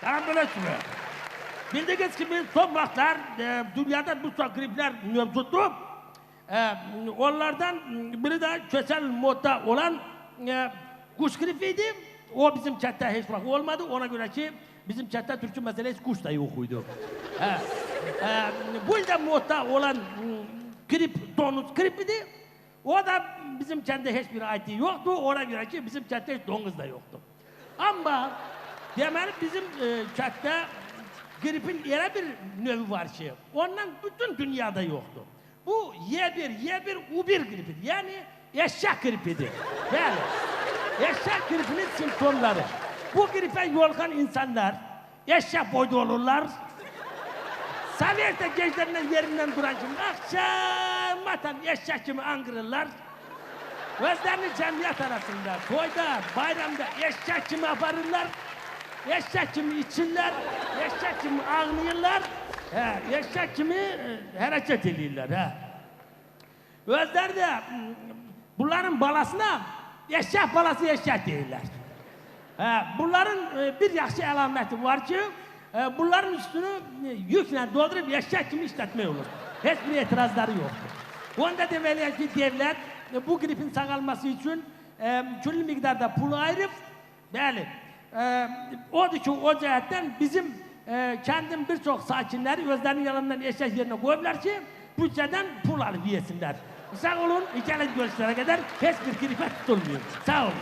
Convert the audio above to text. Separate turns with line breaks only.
Tamam bilesiniz. Bildiğiniz gibi son vaktler dünyada bu gripler mevcuttu. Onlardan biri de küresel modda olan kuş gripiydi. O bizim chatta hiç vakit olmadı. Ona göre ki bizim chatta Türkçe meselesi kuş da yokuydu. Bu yılda modda olan grip, donuz gripiydi. O da bizim chatta hiçbir aiti yoktu. Ona göre ki bizim chatta hiç donuz da yoktu. Ama demek bizim chatta gripin yere bir növü var ki ondan bütün dünyada yoktu. Bu Y1 U1 gripidir. Yani eşek gripidir. Yani eşek gripinin simptomları. Bu gripe yolkan insanlar eşek boyda olurlar. Sabahta geclerinden yerinden duran kim akşam atan eşek gibi angırırlar. Özlerini cemiyet arasında, toyda, bayramda eşek gibi aparırlar. Eşek gibi içirler, eşek gibi ağlayırlar, eşek gibi hareket ediyorlar. Özleri de bunların balasına eşek balası eşek değiller. Bunların bir yaxşı alameti var ki, bunların üstünü yükle doldurup eşek gibi işletme olur. Hiçbir itirazları yoktur. Onda demeli ki devlet bu gripin sağalması için külli miktarda pul ayırıp, bəli, o cihetten bizim kendim birçok sakinleri özlerinin yanından eşek yerine koyuyorlar ki bütçeden pul alıp yesinler. Sağ olun, hikaye görüşlere kadar hiçbir gripe tutulmuyor. Sağ olun.